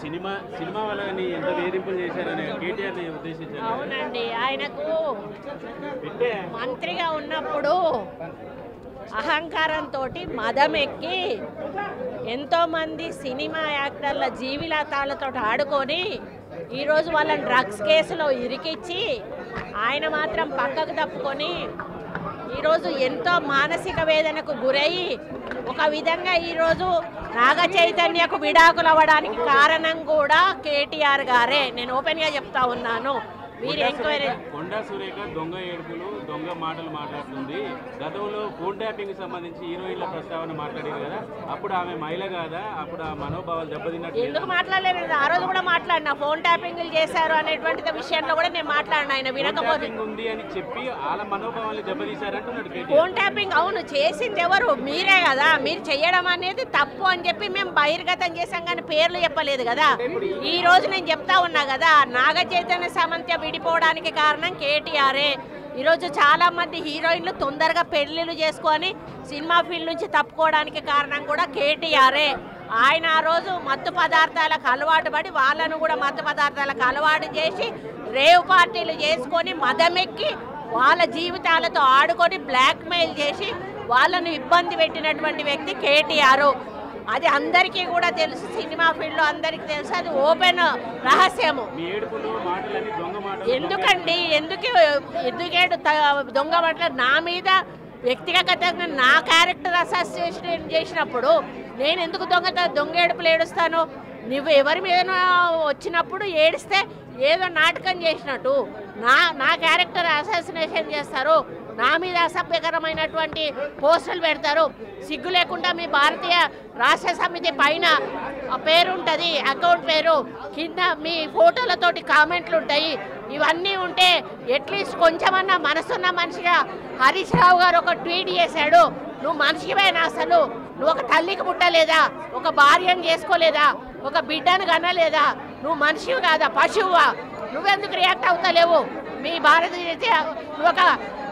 Cinema వాళ్ళని ఎంత వేధింపులు చేశారని కేటీఆర్ని ఉద్దేశించారు. అవునండి, ఆయనకు మంత్రిగా ఉన్నప్పుడు అహంకారంతో మదం ఎక్కి ఎంతోమంది సినిమా యాక్టర్ల జీవితాలతో ఆడుకొని ఈరోజు వాళ్ళని డ్రగ్స్ కేసులో ఇరికిచ్చి ఆయన మాత్రం పక్కకు తప్పుకొని ఈరోజు ఎంతో మానసిక వేదనకు గురయ్యి ఒక విధంగా ఈరోజు నాగ చైతన్యకు విడాకులు అవ్వడానికి కారణం కూడా కేటీఆర్ గారే. నేను ఓపెన్గా చెప్తా ఉన్నాను. మీరు ఎంక్వైరీ కొండా సురేఖ దొంగ ఏడుపులు దొంగ మాటలు మాట్లాడుతుంది. గతంలో ఫోన్ ట్యాపింగ్ సంబంధించి హీరోయిన్ల ప్రస్తావన మాట్లాడారు కదా, అప్పుడు ఆమె మహిళ కాదా? అప్పుడు ఆ మనోభావాలు దెబ్బతిన్నట్టు ఎందుకు మాట్లాడలేదు? ఆ రోజు కూడా మాట్లాడినా ఫోన్ ట్యాపింగ్లు చేశారు అనేటువంటి విషయంలో కూడా నేను మాట్లాడినా. ఆయన వినకపోతే ఉంది అని చెప్పి వాళ్ళ మనోభావాలు దెబ్బతీశారంటున్నాడు. ఫోన్ ట్యాపింగ్ అవును చేసింది ఎవరు? మీరే కదా. మీరు చేయడం అనేది తప్పు అని చెప్పి మేము బహిర్గతం చేశాం కానీ పేర్లు చెప్పలేదు కదా. ఈ రోజు నేను చెప్తా ఉన్నా కదా, నాగ చైతన్య సామంత్య విడిపోవడానికి కారణం కేటీఆరే. ఈరోజు చాలామంది హీరోయిన్లు తొందరగా పెళ్లిళ్ళు చేసుకొని సినిమా ఫీల్డ్ నుంచి తప్పుకోవడానికి కారణం కూడా కేటీఆరే. ఆయన ఆ రోజు మత్తు పదార్థాలకు అలవాటు పడి వాళ్ళను కూడా మత్తు పదార్థాలకు అలవాటు చేసి రేవ్ పార్టీలు చేసుకొని మదమెక్కి వాళ్ళ జీవితాలతో ఆడుకొని బ్లాక్మెయిల్ చేసి వాళ్ళను ఇబ్బంది పెట్టినటువంటి వ్యక్తి కేటీఆర్. అది అందరికీ కూడా తెలుసు, సినిమా ఫీల్డ్లో అందరికీ తెలుసు, అది ఓపెన్ రహస్యము. ఎందుకండి ఎందుకేడు దొంగ మాటలు నా మీద వ్యక్తిగతంగా నా క్యారెక్టర్ అసోసియేషన్ చేసినప్పుడు నేను ఎందుకు దొంగ ఏడుపులు ఏడుస్తాను? నువ్వు ఎవరి మీద వచ్చినప్పుడు ఏడిస్తే ఏదో నాటకం చేసినట్టు నా క్యారెక్టర్ అసాసినేషన్ చేస్తారు, నా మీద అసభ్యకరమైనటువంటి పోస్టులు పెడతారు. సిగ్గు లేకుండా మీ భారతీయ రాష్ట్ర సమితి పైన పేరు ఉంటుంది, అకౌంట్ పేరు, కింద మీ ఫోటోలతోటి కామెంట్లు ఉంటాయి. ఇవన్నీ ఉంటే అట్లీస్ట్ కొంచెమన్నా మనసున్న మనిషిగా హరీష్ రావు గారు ఒక ట్వీట్ చేశాడు, నువ్వు మనిషివేనా? అసలు నువ్వు ఒక తల్లికి పుట్టలేదా? ఒక భార్యను చేసుకోలేదా? ఒక బిడ్డను కనలేదా? నువ్వు మనిషివి కాదా? పశువువా? నువ్వెందుకు రియాక్ట్ అవుతలేవు? మీ భారతీయ నువ్వు ఒక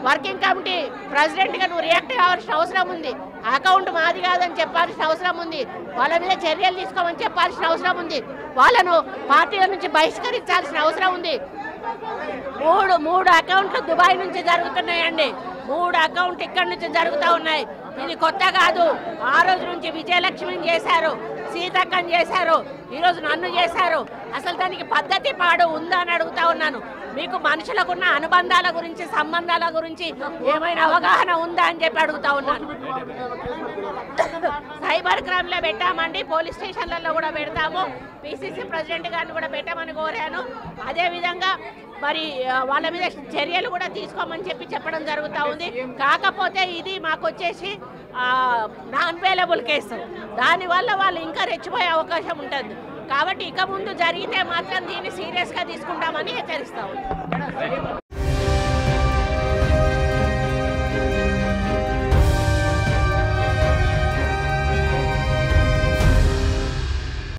వర్కింగ్ కమిటీ ప్రెసిడెంట్గా నువ్వు రియాక్ట్ కావాల్సిన అవసరం ఉంది. అకౌంట్ మాది కాదని చెప్పాల్సిన అవసరం ఉంది. వాళ్ళ మీద చర్యలు తీసుకోమని చెప్పాల్సిన అవసరం ఉంది. వాళ్ళను పార్టీల నుంచి బహిష్కరించాల్సిన అవసరం ఉంది. మూడు అకౌంట్లు దుబాయ్ నుంచి జరుగుతున్నాయండి. 3 అకౌంట్ ఇక్కడి నుంచి జరుగుతూ ఉన్నాయి. ఇది కొత్త కాదు. ఆ రోజు నుంచి విజయలక్ష్మిని చేశారు, సీతక్కని చేశారు, ఈరోజు నన్ను చేశారు. అసలు దానికి పద్ధతి పాడు ఉందా అని అడుగుతా ఉన్నాను. మీకు మనుషులకున్న అనుబంధాల గురించి సంబంధాల గురించి ఏమైనా అవగాహన ఉందా అని చెప్పి అడుగుతా ఉన్నాను. సైబర్ క్రైమ్లో పెట్టామండి, పోలీస్ స్టేషన్లలో కూడా పెడతాము, పిసిసి ప్రెసిడెంట్ గారిని కూడా పెట్టామని కోరాను. అదేవిధంగా మరి వాళ్ళ మీద చర్యలు కూడా తీసుకోమని చెప్పడం జరుగుతూ ఉంది. కాకపోతే ఇది మాకు వచ్చేసి నాన్ అవైలబుల్ కేసు, దానివల్ల వాళ్ళు ఇంకా రెచ్చిపోయే అవకాశం ఉంటుంది. కాబట్టి ఇక ముందు జరిగితే మాత్రం దీన్ని సీరియస్గా తీసుకుంటామని హెచ్చరిస్తా ఉన్నాం.